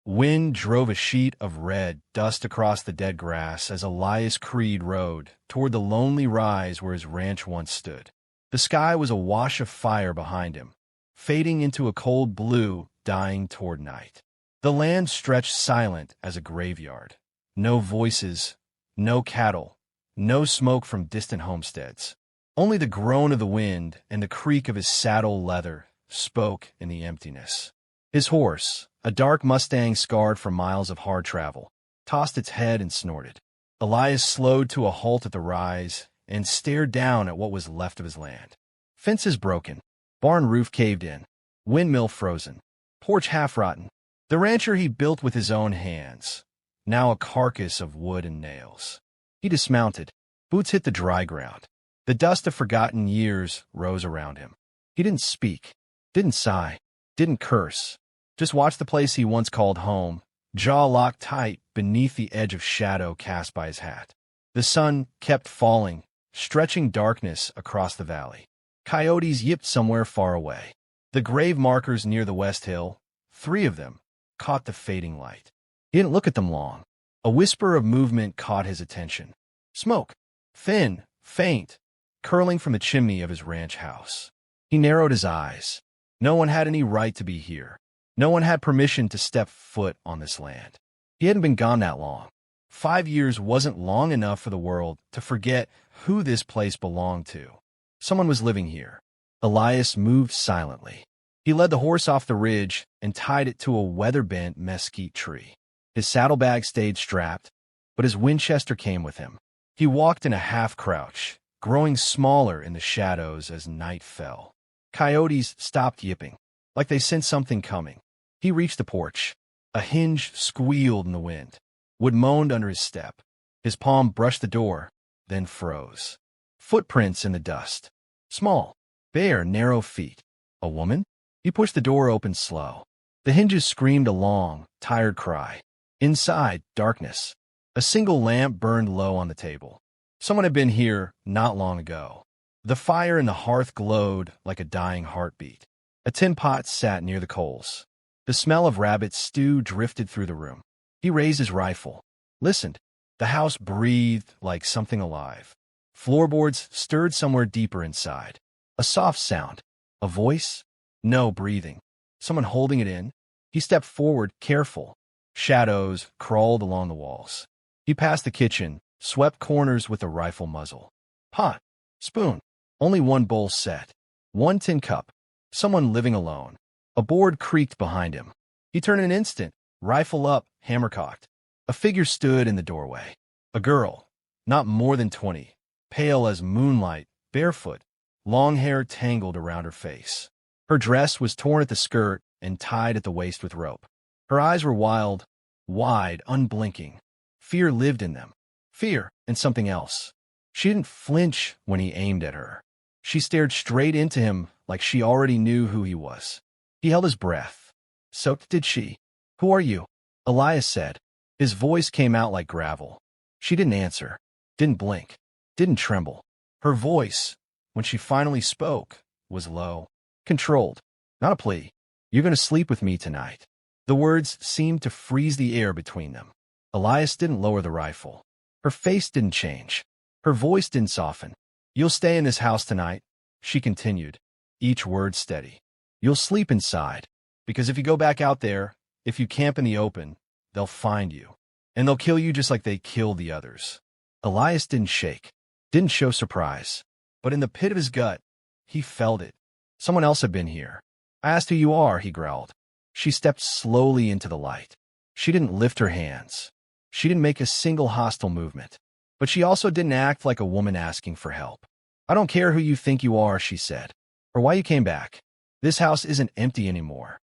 Wind drove a sheet of red dust across the dead grass as Elias Creed rode toward the lonely rise where his ranch once stood. The sky was a wash of fire behind him, fading into a cold blue, dying toward night. The land stretched silent as a graveyard. No voices, no cattle, no smoke from distant homesteads. Only the groan of the wind and the creak of his saddle leather spoke in the emptiness. His horse, a dark Mustang scarred from miles of hard travel, tossed its head and snorted. Elias slowed to a halt at the rise and stared down at what was left of his land. Fences broken, barn roof caved in, windmill frozen, porch half-rotten. The rancher he built with his own hands, now a carcass of wood and nails. He dismounted. Boots hit the dry ground. The dust of forgotten years rose around him. He didn't speak, didn't sigh, didn't curse. Just watched the place he once called home, jaw locked tight beneath the edge of shadow cast by his hat. The sun kept falling, stretching darkness across the valley. Coyotes yipped somewhere far away. The grave markers near the west hill, 3 of them, caught the fading light. He didn't look at them long. A whisper of movement caught his attention. Smoke, thin, faint, curling from the chimney of his ranch house. He narrowed his eyes. No one had any right to be here. No one had permission to step foot on this land. He hadn't been gone that long. 5 years wasn't long enough for the world to forget who this place belonged to. Someone was living here. Elias moved silently. He led the horse off the ridge and tied it to a weather-bent mesquite tree. His saddlebag stayed strapped, but his Winchester came with him. He walked in a half-crouch, growing smaller in the shadows as night fell. Coyotes stopped yipping, like they sensed something coming. He reached the porch. A hinge squealed in the wind. Wood moaned under his step. His palm brushed the door, then froze. Footprints in the dust. Small, bare, narrow feet. A woman? He pushed the door open slow. The hinges screamed a long, tired cry. Inside, darkness. A single lamp burned low on the table. Someone had been here not long ago. The fire in the hearth glowed like a dying heartbeat. A tin pot sat near the coals. The smell of rabbit stew drifted through the room. He raised his rifle, listened. The house breathed like something alive. Floorboards stirred somewhere deeper inside. A soft sound. A voice? No breathing. Someone holding it in? He stepped forward, careful. Shadows crawled along the walls. He passed the kitchen, swept corners with a rifle muzzle. Pot. Spoon. Only one bowl set. One tin cup. Someone living alone. A board creaked behind him. He turned in an instant, rifle up, hammer cocked. A figure stood in the doorway. A girl, not more than 20, pale as moonlight, barefoot, long hair tangled around her face. Her dress was torn at the skirt and tied at the waist with rope. Her eyes were wild, wide, unblinking. Fear lived in them. Fear and something else. She didn't flinch when he aimed at her. She stared straight into him like she already knew who he was. He held his breath. So did she. Who are you? Elias said. His voice came out like gravel. She didn't answer, didn't blink, didn't tremble. Her voice, when she finally spoke, was low, controlled, not a plea. You're going to sleep with me tonight. The words seemed to freeze the air between them. Elias didn't lower the rifle. Her face didn't change. Her voice didn't soften. You'll stay in this house tonight, she continued, each word steady. You'll sleep inside, because if you go back out there, if you camp in the open, they'll find you, and they'll kill you just like they killed the others. Elias didn't shake, didn't show surprise, but in the pit of his gut, he felt it. Someone else had been here. I asked who you are, he growled. She stepped slowly into the light. She didn't lift her hands. She didn't make a single hostile movement. But she also didn't act like a woman asking for help. I don't care who you think you are, she said, or why you came back. This house isn't empty anymore.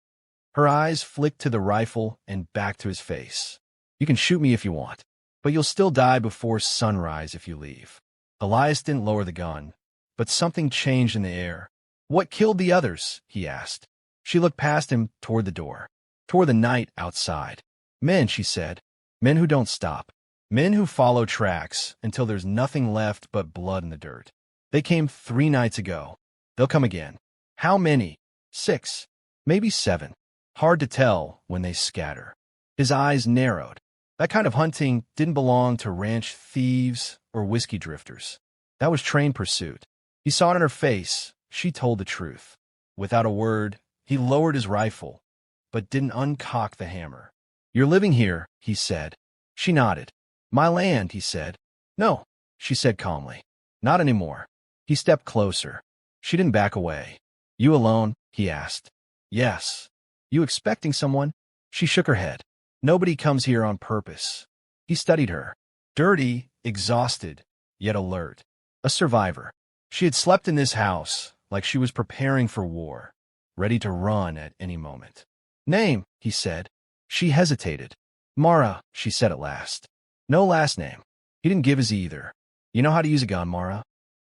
Her eyes flicked to the rifle and back to his face. You can shoot me if you want, but you'll still die before sunrise if you leave. Elias didn't lower the gun, but something changed in the air. What killed the others? He asked. She looked past him toward the door, toward the night outside. Men, she said. Men who don't stop. Men who follow tracks until there's nothing left but blood in the dirt. They came 3 nights ago. They'll come again. How many? 6, maybe 7. Hard to tell when they scatter. His eyes narrowed. That kind of hunting didn't belong to ranch thieves or whiskey drifters. That was trained pursuit. He saw it in her face. She told the truth. Without a word, he lowered his rifle, but didn't uncock the hammer. "You're living here," he said. She nodded. "My land," he said. "No," she said calmly. "Not anymore." He stepped closer. She didn't back away. "You alone?" he asked. "Yes." "You expecting someone?" She shook her head. "Nobody comes here on purpose." He studied her. Dirty, exhausted, yet alert. A survivor. She had slept in this house like she was preparing for war, ready to run at any moment. "Name," he said. She hesitated. "Mara," she said at last. No last name. He didn't give his either. "You know how to use a gun, Mara?"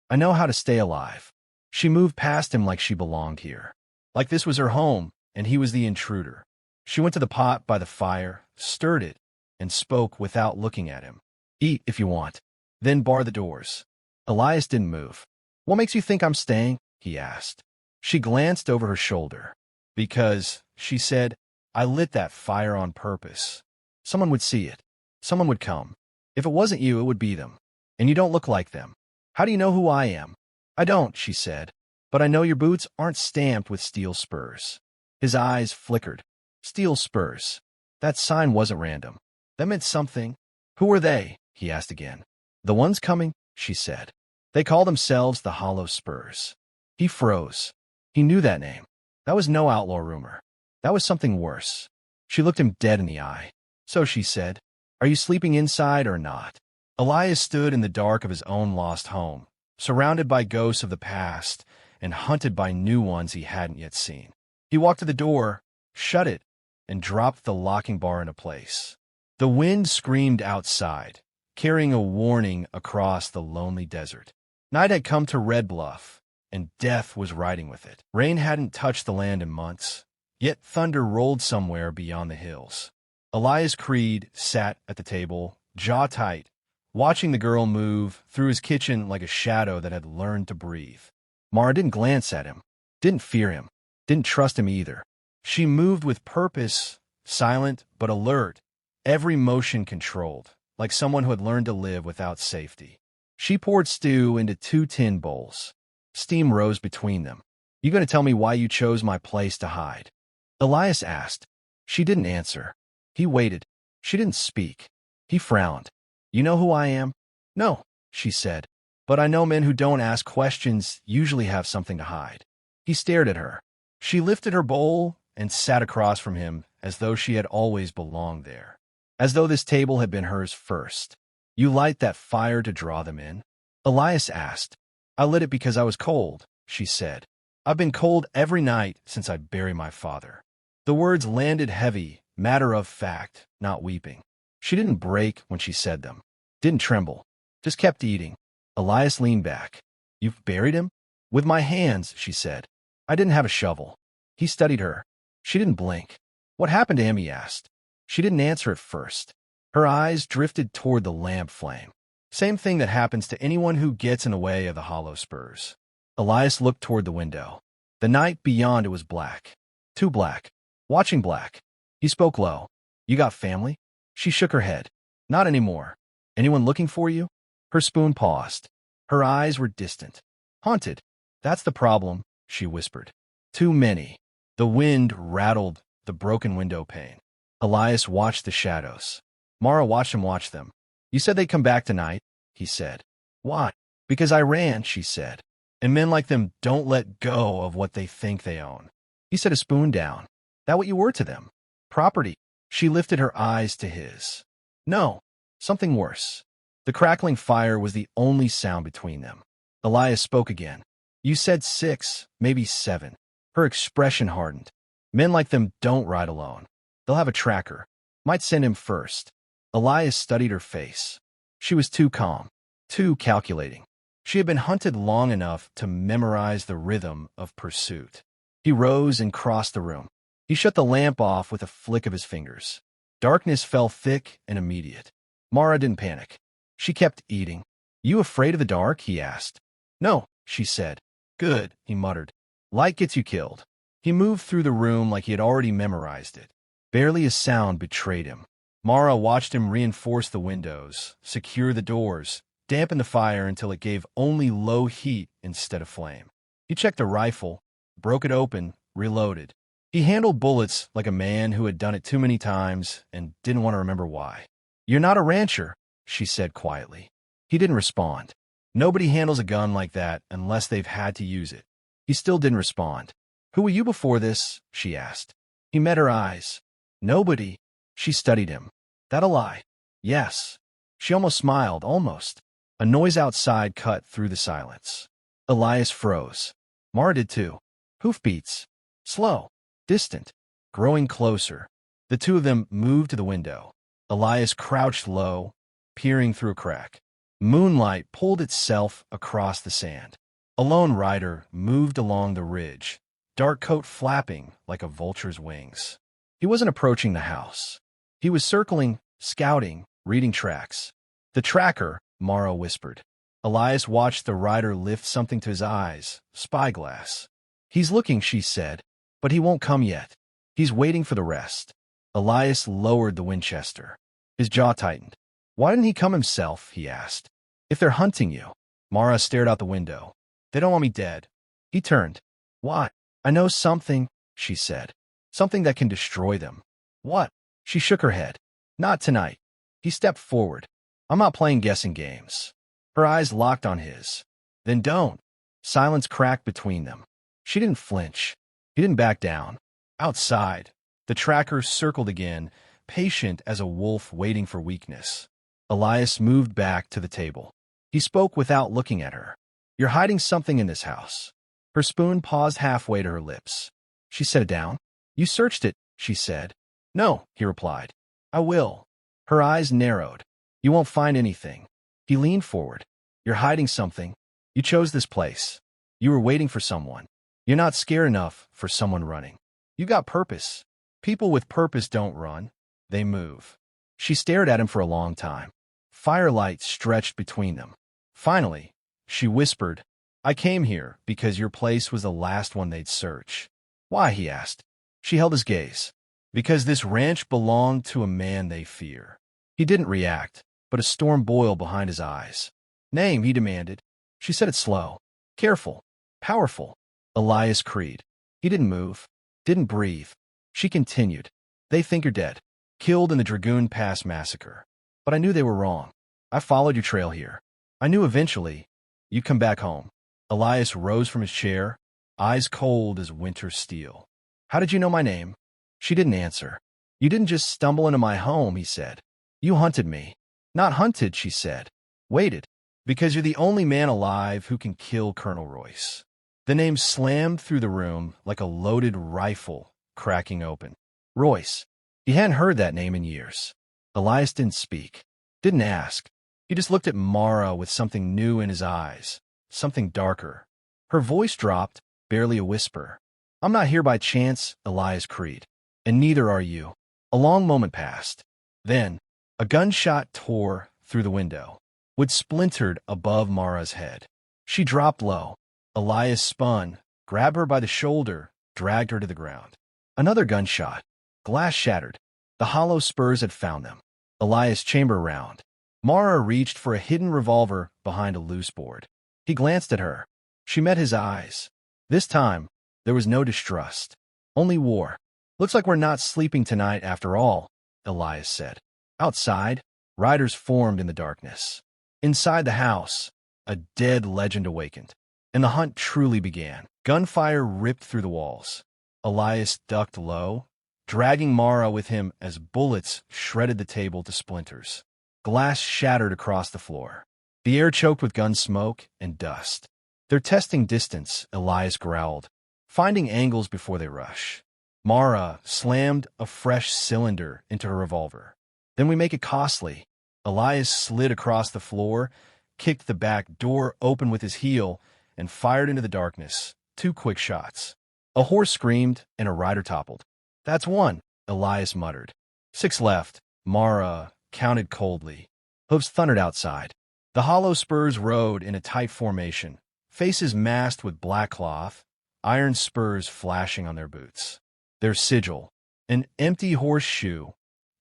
"I know how to stay alive." She moved past him like she belonged here. Like this was her home, and he was the intruder. She went to the pot by the fire, stirred it, and spoke without looking at him. "Eat if you want. Then bar the doors." Elias didn't move. "What makes you think I'm staying?" he asked. She glanced over her shoulder. "Because," she said, "I lit that fire on purpose. Someone would see it. Someone would come. If it wasn't you, it would be them. And you don't look like them. How do you know who I am?" "I don't," she said. "But I know your boots aren't stamped with steel spurs." His eyes flickered. Steel spurs. That sign wasn't random. That meant something. "Who are they?" he asked again. "The ones coming," she said. "They call themselves the Hollow Spurs." He froze. He knew that name. That was no outlaw rumor. That was something worse. She looked him dead in the eye. "So," she said, "are you sleeping inside or not?" Elias stood in the dark of his own lost home, surrounded by ghosts of the past and hunted by new ones he hadn't yet seen. He walked to the door, shut it, and dropped the locking bar into place. The wind screamed outside, carrying a warning across the lonely desert. Night had come to Red Bluff, and death was riding with it. Rain hadn't touched the land in months, yet thunder rolled somewhere beyond the hills. Elias Creed sat at the table, jaw tight, watching the girl move through his kitchen like a shadow that had learned to breathe. Mara didn't glance at him, didn't fear him, didn't trust him either. She moved with purpose, silent but alert, every motion controlled, like someone who had learned to live without safety. She poured stew into 2 tin bowls. Steam rose between them. "You going to tell me why you chose my place to hide?" Elias asked. She didn't answer. He waited. She didn't speak. He frowned. "You know who I am?" "No," she said. "But I know men who don't ask questions usually have something to hide." He stared at her. She lifted her bowl and sat across from him as though she had always belonged there, as though this table had been hers first. "You light that fire to draw them in?" Elias asked. "I lit it because I was cold," she said. "I've been cold every night since I buried my father." The words landed heavy, matter of fact, not weeping. She didn't break when she said them, didn't tremble, just kept eating. Elias leaned back. "You've buried him?" "With my hands," she said. "I didn't have a shovel." He studied her. She didn't blink. "What happened to him?" he asked. She didn't answer at first. Her eyes drifted toward the lamp flame. "Same thing that happens to anyone who gets in the way of the Hollow Spurs." Elias looked toward the window. The night beyond it was black. Too black. Watching black. He spoke low. "You got family?" She shook her head. "Not anymore." "Anyone looking for you?" Her spoon paused. Her eyes were distant. "Haunted. That's the problem," she whispered. "Too many." The wind rattled the broken window pane. Elias watched the shadows. Mara watched him watch them. "You said they'd come back tonight," he said. "Why?" "Because I ran," she said. "And men like them don't let go of what they think they own." He set a spoon down. "That what you were to them? Property?" She lifted her eyes to his. "No, something worse." The crackling fire was the only sound between them. Elias spoke again. "You said 6, maybe 7. Her expression hardened. "Men like them don't ride alone. They'll have a tracker. Might send him first." Elias studied her face. She was too calm, too calculating. She had been hunted long enough to memorize the rhythm of pursuit. He rose and crossed the room. He shut the lamp off with a flick of his fingers. Darkness fell thick and immediate. Mara didn't panic. She kept eating. "You afraid of the dark?" he asked. "No," she said. "Good," he muttered. "Light gets you killed." He moved through the room like he had already memorized it. Barely a sound betrayed him. Mara watched him reinforce the windows, secure the doors, dampen the fire until it gave only low heat instead of flame. He checked the rifle, broke it open, reloaded. He handled bullets like a man who had done it too many times and didn't want to remember why. "You're not a rancher," she said quietly. He didn't respond. Nobody handles a gun like that unless they've had to use it. He still didn't respond. "Who were you before this?" she asked. He met her eyes. "Nobody." She studied him. "That a lie?" "Yes." She almost smiled, almost. A noise outside cut through the silence. Elias froze. Mara did too. Hoofbeats. Slow. Distant. Growing closer. The two of them moved to the window. Elias crouched low, peering through a crack. Moonlight pulled itself across the sand. A lone rider moved along the ridge, dark coat flapping like a vulture's wings. He wasn't approaching the house. He was circling, scouting, reading tracks. "The tracker," Mara whispered. Elias watched the rider lift something to his eyes, spyglass. "He's looking," she said, "but he won't come yet. He's waiting for the rest." Elias lowered the Winchester. His jaw tightened. "Why didn't he come himself?" he asked. "If they're hunting you." Mara stared out the window. "They don't want me dead." He turned. "Why?" "I know something," she said. "Something that can destroy them." "What?" She shook her head. "Not tonight." He stepped forward. "I'm not playing guessing games." Her eyes locked on his. "Then don't." Silence cracked between them. She didn't flinch. He didn't back down. Outside, the tracker circled again, patient as a wolf waiting for weakness. Elias moved back to the table. He spoke without looking at her. "You're hiding something in this house." Her spoon paused halfway to her lips. She set it down. "You searched it," she said. "No," he replied. "I will." Her eyes narrowed. "You won't find anything." He leaned forward. "You're hiding something. You chose this place. You were waiting for someone. You're not scared enough for someone running. You got purpose. People with purpose don't run. They move." She stared at him for a long time. Firelight stretched between them. Finally, she whispered, "I came here because your place was the last one they'd search." "Why?" he asked. She held his gaze. "Because this ranch belonged to a man they fear." He didn't react, but a storm boiled behind his eyes. "Name," he demanded. She said it slow. "Careful. Powerful." "Elias Creed." He didn't move. Didn't breathe. She continued. "They think you're dead. Killed in the Dragoon Pass massacre. But I knew they were wrong. I followed your trail here. I knew eventually you'd come back home." Elias rose from his chair, eyes cold as winter steel. "How did you know my name?" She didn't answer. "You didn't just stumble into my home," he said. "You hunted me." "Not hunted," she said. "Waited. Because you're the only man alive who can kill Colonel Royce." The name slammed through the room like a loaded rifle cracking open. Royce. He hadn't heard that name in years. Elias didn't speak. Didn't ask. He just looked at Mara with something new in his eyes. Something darker. Her voice dropped, barely a whisper. "I'm not here by chance, Elias Creed. And neither are you." A long moment passed. Then, a gunshot tore through the window. Wood splintered above Mara's head. She dropped low. Elias spun, grabbed her by the shoulder, dragged her to the ground. Another gunshot. Glass shattered. The hollow spurs had found them. Elias chamber round. Mara reached for a hidden revolver behind a loose board. He glanced at her. She met his eyes. This time, there was no distrust. Only war. "Looks like we're not sleeping tonight after all," Elias said. Outside, riders formed in the darkness. Inside the house, a dead legend awakened. And the hunt truly began. Gunfire ripped through the walls. Elias ducked low, dragging Mara with him as bullets shredded the table to splinters. Glass shattered across the floor. The air choked with gun smoke and dust. "They're testing distance," Elias growled, "finding angles before they rush." Mara slammed a fresh cylinder into her revolver. "Then we make it costly." Elias slid across the floor, kicked the back door open with his heel, and fired into the darkness. 2 quick shots. A horse screamed, and a rider toppled. "That's 1, Elias muttered. 6 left, Mara counted coldly. Hooves thundered outside. The hollow spurs rode in a tight formation, faces masked with black cloth, iron spurs flashing on their boots. Their sigil, An empty horseshoe,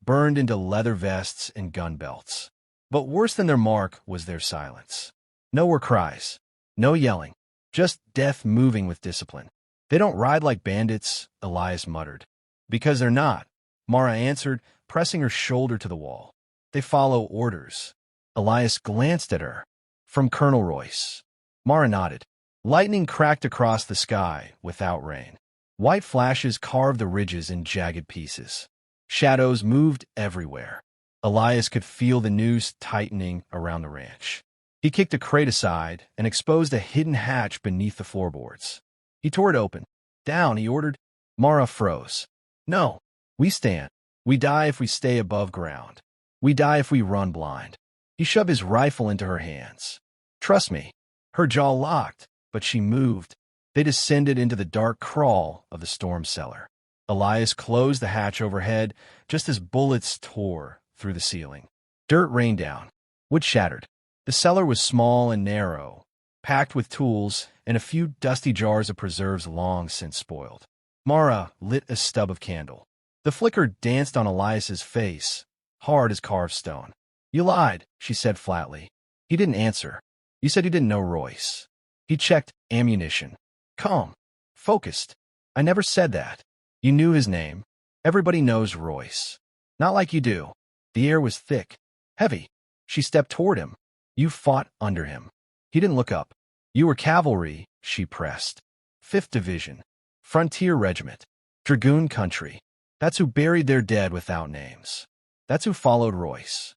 burned into leather vests and gun belts. But worse than their mark was their silence. No war cries, no yelling, just death moving with discipline. They don't ride like bandits, Elias muttered. Because they're not, Mara answered, pressing her shoulder to the wall. They follow orders. Elias glanced at her. From Colonel Royce. Mara nodded. Lightning cracked across the sky without rain. White flashes carved the ridges in jagged pieces. Shadows moved everywhere. Elias could feel the noose tightening around the ranch. He kicked a crate aside and exposed a hidden hatch beneath the floorboards. He tore it open. Down, he ordered. Mara froze. No, we stand. We die if we stay above ground. We die if we run blind. He shoved his rifle into her hands. Trust me. Her jaw locked, but she moved. They descended into the dark crawl of the storm cellar. Elias closed the hatch overhead just as bullets tore through the ceiling. Dirt rained down. Wood shattered. The cellar was small and narrow, packed with tools and a few dusty jars of preserves long since spoiled. Mara lit a stub of candle. The flicker danced on Elias's face, hard as carved stone. You lied, she said flatly. He didn't answer. You said you didn't know Royce. He checked ammunition. Calm. Focused. I never said that. You knew his name. Everybody knows Royce. Not like you do. The air was thick. Heavy. She stepped toward him. You fought under him. He didn't look up. You were cavalry, she pressed. 5th Division. Frontier Regiment. Dragoon Country. That's who buried their dead without names. That's who followed Royce.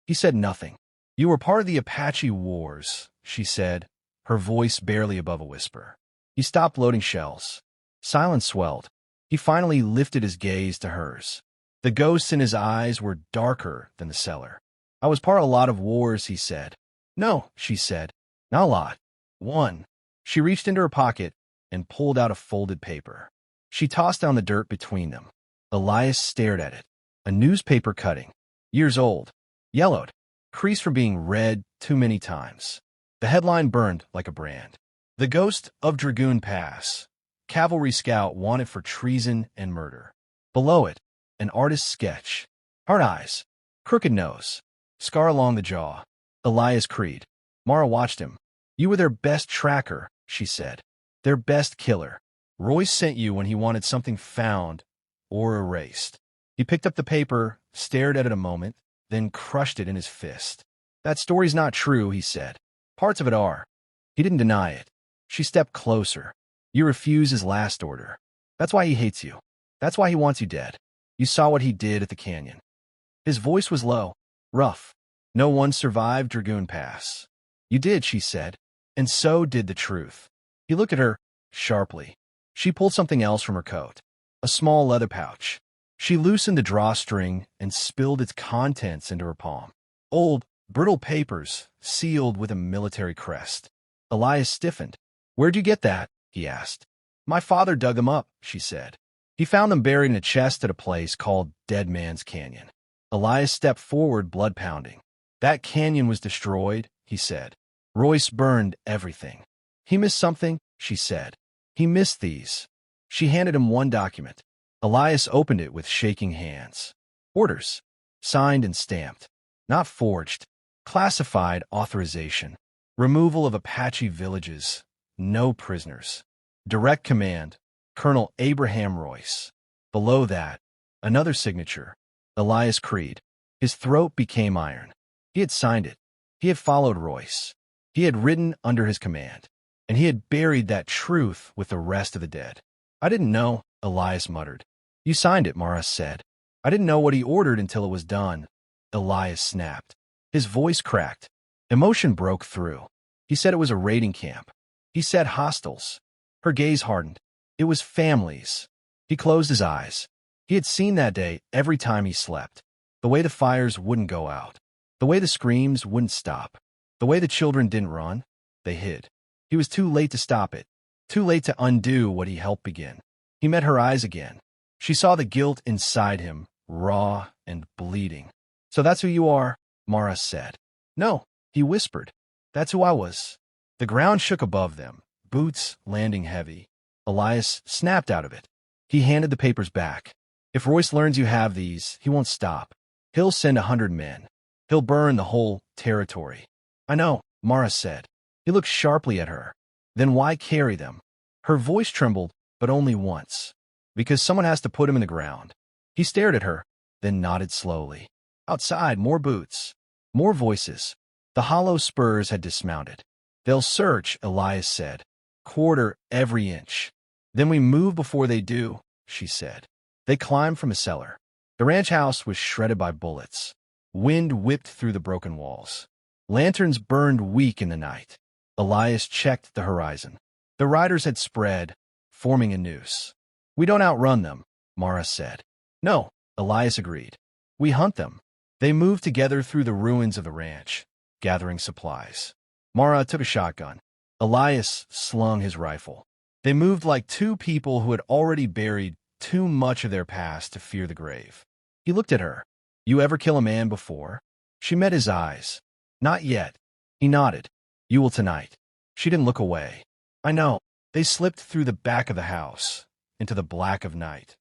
He said nothing. You were part of the Apache Wars, she said, her voice barely above a whisper. He stopped loading shells. Silence swelled. He finally lifted his gaze to hers. The ghosts in his eyes were darker than the cellar. I was part of a lot of wars, he said. No, she said. Not a lot. One. She reached into her pocket and pulled out a folded paper. She tossed down the dirt between them. Elias stared at it. A newspaper cutting. Years old. Yellowed. Creased from being read too many times. The headline burned like a brand. The Ghost of Dragoon Pass. Cavalry scout wanted for treason and murder. Below it, an artist's sketch. Hard eyes. Crooked nose. Scar along the jaw. Elias Creed. Mara watched him. You were their best tracker, she said. Their best killer. Royce sent you when he wanted something found or erased. He picked up the paper, stared at it a moment, then crushed it in his fist. That story's not true, he said. Parts of it are. He didn't deny it. She stepped closer. You refuse his last order. That's why he hates you. That's why he wants you dead. You saw what he did at the canyon. His voice was low, rough. No one survived Dragoon Pass. You did, she said, and so did the truth. He looked at her sharply. She pulled something else from her coat, a small leather pouch. She loosened the drawstring and spilled its contents into her palm. Old, brittle papers, sealed with a military crest. Elias stiffened. Where'd you get that? He asked. My father dug them up, she said. He found them buried in a chest at a place called Dead Man's Canyon. Elias stepped forward, blood pounding. That canyon was destroyed, he said. Royce burned everything. He missed something, she said. He missed these. She handed him one document. Elias opened it with shaking hands. Orders. Signed and stamped. Not forged. Classified authorization. Removal of Apache villages. No prisoners. Direct command. Colonel Abraham Royce. Below that, another signature. Elias Creed. His throat became iron. He had signed it. He had followed Royce. He had ridden under his command. And he had buried that truth with the rest of the dead. I didn't know, Elias muttered. You signed it, Mara said. I didn't know what he ordered until it was done. Elias snapped. His voice cracked. Emotion broke through. He said it was a raiding camp. He said hostiles. Her gaze hardened. It was families. He closed his eyes. He had seen that day every time he slept. The way the fires wouldn't go out. The way the screams wouldn't stop. The way the children didn't run. They hid. He was too late to stop it. Too late to undo what he helped begin. He met her eyes again. She saw the guilt inside him, raw and bleeding. So that's who you are, Mara said. No, he whispered. That's who I was. The ground shook above them, boots landing heavy. Elias snapped out of it. He handed the papers back. If Royce learns you have these, he won't stop. He'll send 100 men. He'll burn the whole territory. I know, Mara said. He looked sharply at her. Then why carry them? Her voice trembled, but only once. Because someone has to put him in the ground. He stared at her, then nodded slowly. Outside, more boots. More voices. The hollow spurs had dismounted. They'll search, Elias said. Quarter every inch. Then we move before they do, she said. They climbed from a cellar. The ranch house was shredded by bullets. Wind whipped through the broken walls. Lanterns burned weak in the night. Elias checked the horizon. The riders had spread, forming a noose. We don't outrun them, Mara said. No, Elias agreed. We hunt them. They moved together through the ruins of the ranch, gathering supplies. Mara took a shotgun. Elias slung his rifle. They moved like two people who had already buried too much of their past to fear the grave. He looked at her. You ever kill a man before? She met his eyes. Not yet. He nodded. You will tonight. She didn't look away. I know. They slipped through the back of the house, into the black of night,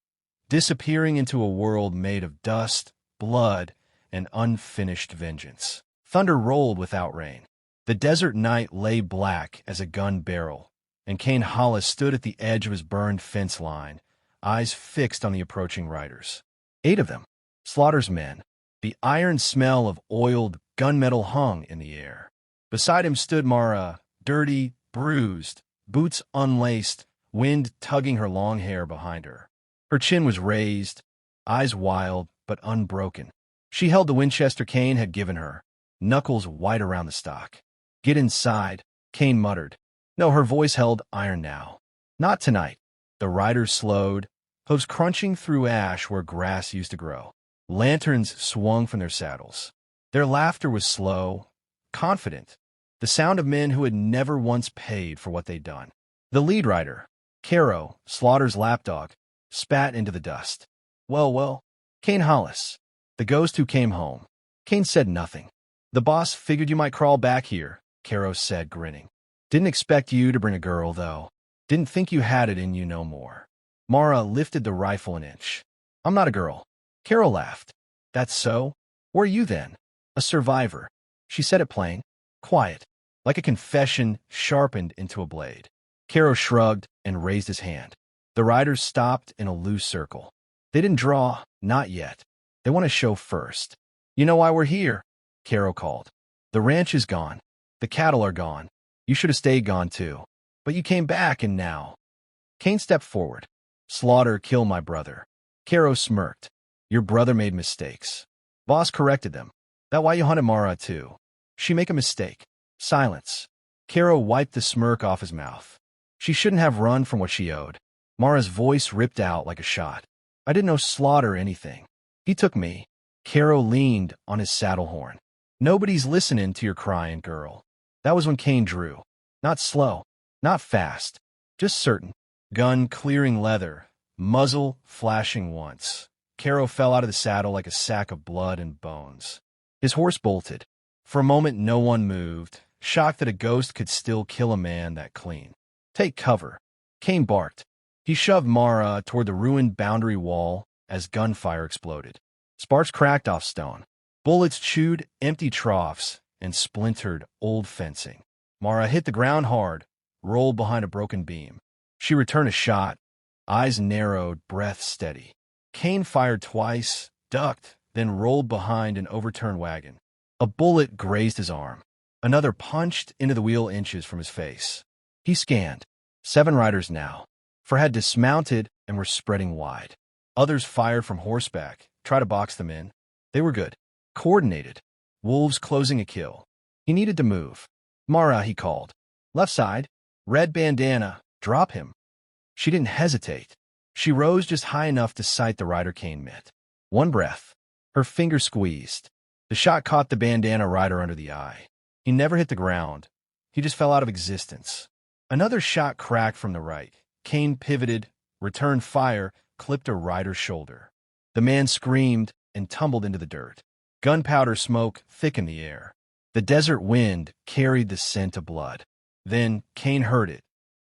disappearing into a world made of dust, blood, and unfinished vengeance. Thunder rolled without rain. The desert night lay black as a gun barrel, and Kane Hollis stood at the edge of his burned fence line, eyes fixed on the approaching riders. 8 of them, Slaughter's men. The iron smell of oiled gunmetal hung in the air. Beside him stood Mara, dirty, bruised, boots unlaced, wind tugging her long hair behind her. Her chin was raised, eyes wild but unbroken. She held the Winchester Kane had given her, knuckles white around the stock. Get inside, Kane muttered. No, her voice held iron now. Not tonight. The riders slowed, hooves crunching through ash where grass used to grow. Lanterns swung from their saddles. Their laughter was slow, confident, the sound of men who had never once paid for what they'd done. The lead rider, Caro, Slaughter's lapdog, spat into the dust. Well, Kane Hollis, the ghost who came home. Kane said nothing. The boss figured you might crawl back here, Caro said, grinning. Didn't expect you to bring a girl, though. Didn't think you had it in you no more. Mara lifted the rifle an inch. I'm not a girl. Caro laughed. That's so? Where are you then? A survivor. She said it plain, quiet, like a confession sharpened into a blade. Caro shrugged and raised his hand. The riders stopped in a loose circle. They didn't draw, not yet. They want to show first. You know why we're here? Caro called. The ranch is gone. The cattle are gone. You should have stayed gone too. But you came back and now. Kane stepped forward. Slaughter killed my brother. Caro smirked. Your brother made mistakes. Boss corrected them. That why you hunted Mara too. She make a mistake. Silence. Caro wiped the smirk off his mouth. She shouldn't have run from what she owed. Mara's voice ripped out like a shot. I didn't know Slaughter anything. He took me. Caro leaned on his saddle horn. Nobody's listening to your crying, girl. That was when Kane drew. Not slow. Not fast. Just certain. Gun clearing leather. Muzzle flashing once. Caro fell out of the saddle like a sack of blood and bones. His horse bolted. For a moment no one moved, shocked that a ghost could still kill a man that clean. Take cover. Kane barked. He shoved Mara toward the ruined boundary wall as gunfire exploded. Sparks cracked off stone. Bullets chewed empty troughs and splintered old fencing. Mara hit the ground hard, rolled behind a broken beam. She returned a shot, eyes narrowed, breath steady. Kane fired twice, ducked, then rolled behind an overturned wagon. A bullet grazed his arm. Another punched into the wheel inches from his face. He scanned. 7 riders now. For had dismounted and were spreading wide. Others fired from horseback, tried to box them in. They were good. Coordinated. Wolves closing a kill. He needed to move. Mara, he called. Left side. Red bandana. Drop him. She didn't hesitate. She rose just high enough to sight the rider Kane met. One breath. Her finger squeezed. The shot caught the bandana rider under the eye. He never hit the ground. He just fell out of existence. Another shot cracked from the right. Kane pivoted, returned fire, clipped a rider's shoulder. The man screamed and tumbled into the dirt. Gunpowder smoke thickened the air. The desert wind carried the scent of blood. Then Kane heard it.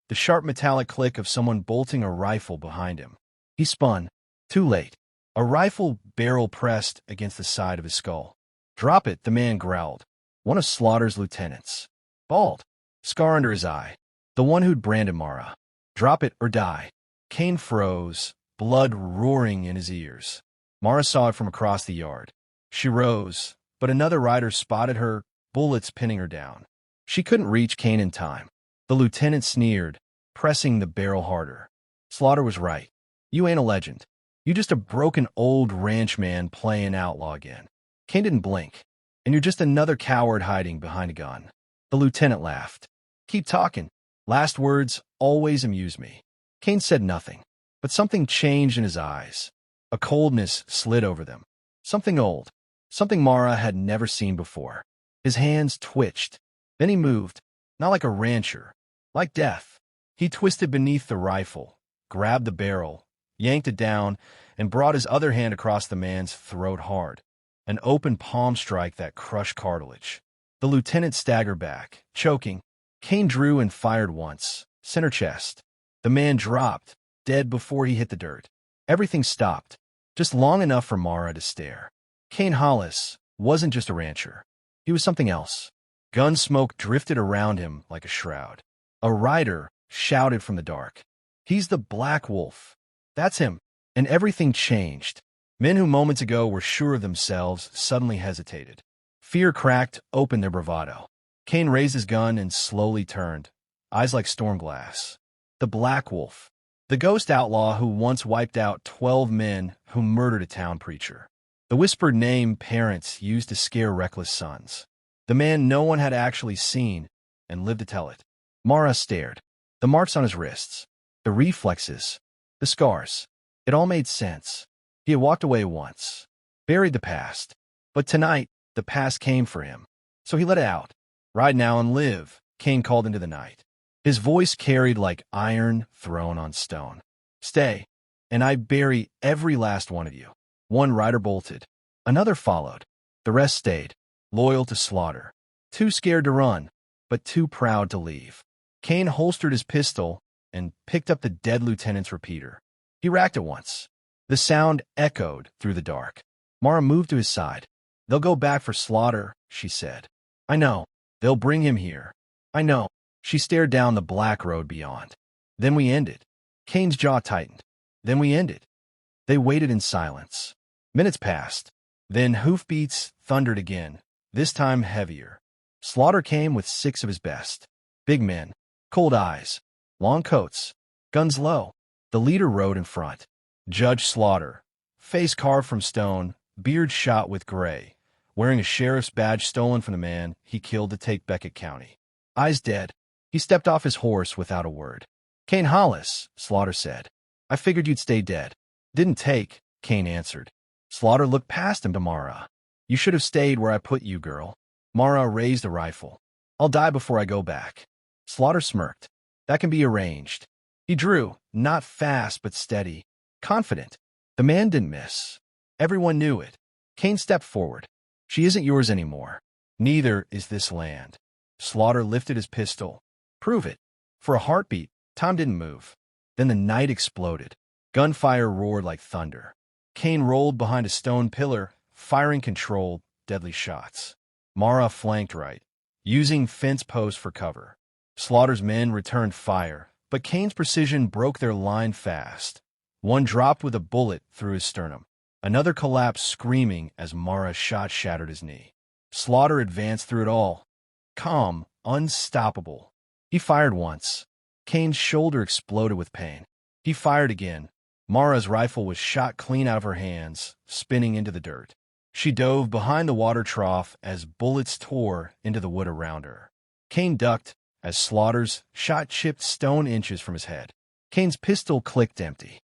The sharp metallic click of someone bolting a rifle behind him. He spun. Too late. A rifle barrel pressed against the side of his skull. "Drop it," the man growled. One of Slaughter's lieutenants. Bald. Scar under his eye. The one who'd branded Mara. "Drop it or die." Kane froze, blood roaring in his ears. Mara saw it from across the yard. She rose, but another rider spotted her, bullets pinning her down. She couldn't reach Kane in time. The lieutenant sneered, pressing the barrel harder. Slaughter was right. "You ain't a legend. You just a broken old ranchman playing outlaw again." Kane didn't blink. "And you're just another coward hiding behind a gun." The lieutenant laughed. "Keep talking. Last words always amuse me." Kane said nothing, but something changed in his eyes. A coldness slid over them. Something old. Something Mara had never seen before. His hands twitched. Then he moved, not like a rancher, like death. He twisted beneath the rifle, grabbed the barrel, yanked it down, and brought his other hand across the man's throat hard. An open palm strike that crushed cartilage. The lieutenant staggered back, choking. Kane drew and fired once, center chest. The man dropped, dead before he hit the dirt. Everything stopped, just long enough for Mara to stare. Kane Hollis wasn't just a rancher. He was something else. Gun smoke drifted around him like a shroud. A rider shouted from the dark. "He's the Black Wolf." That's him. And everything changed. Men who moments ago were sure of themselves suddenly hesitated. Fear cracked open their bravado. Kane raised his gun and slowly turned, eyes like storm glass. The Black Wolf. The ghost outlaw who once wiped out 12 men who murdered a town preacher. The whispered name parents used to scare reckless sons. The man no one had actually seen and lived to tell it. Mara stared. The marks on his wrists. The reflexes. The scars. It all made sense. He had walked away once. Buried the past. But tonight, the past came for him. So he let it out. "Ride now and live," Kane called into the night. His voice carried like iron thrown on stone. "Stay, and I bury every last one of you." One rider bolted. Another followed. The rest stayed, loyal to Slaughter. Too scared to run, but too proud to leave. Kane holstered his pistol and picked up the dead lieutenant's repeater. He racked it once. The sound echoed through the dark. Mara moved to his side. "They'll go back for Slaughter," she said. "I know. They'll bring him here. I know." She stared down the black road beyond. "Then we end it." Kane's jaw tightened. "Then we end it." They waited in silence. Minutes passed. Then hoofbeats thundered again, this time heavier. Slaughter came with 6 of his best. Big men, cold eyes, long coats, guns low. The leader rode in front. Judge Slaughter, face carved from stone, beard shot with gray, wearing a sheriff's badge stolen from the man he killed to take Beckett County. Eyes dead. He stepped off his horse without a word. "Kane Hollis," Slaughter said. "I figured you'd stay dead." "Didn't take," Kane answered. Slaughter looked past him to Mara. "You should have stayed where I put you, girl." Mara raised the rifle. "I'll die before I go back." Slaughter smirked. "That can be arranged." He drew, not fast but steady, confident. The man didn't miss. Everyone knew it. Kane stepped forward. "She isn't yours anymore. Neither is this land." Slaughter lifted his pistol. "Prove it." For a heartbeat, time didn't move. Then the night exploded. Gunfire roared like thunder. Kane rolled behind a stone pillar, firing controlled, deadly shots. Mara flanked right, using fence posts for cover. Slaughter's men returned fire, but Kane's precision broke their line fast. One dropped with a bullet through his sternum. Another collapsed screaming as Mara's shot shattered his knee. Slaughter advanced through it all. Calm, unstoppable. He fired once. Kane's shoulder exploded with pain. He fired again. Mara's rifle was shot clean out of her hands, spinning into the dirt. She dove behind the water trough as bullets tore into the wood around her. Kane ducked as Slaughter's shot chipped stone inches from his head. Kane's pistol clicked empty.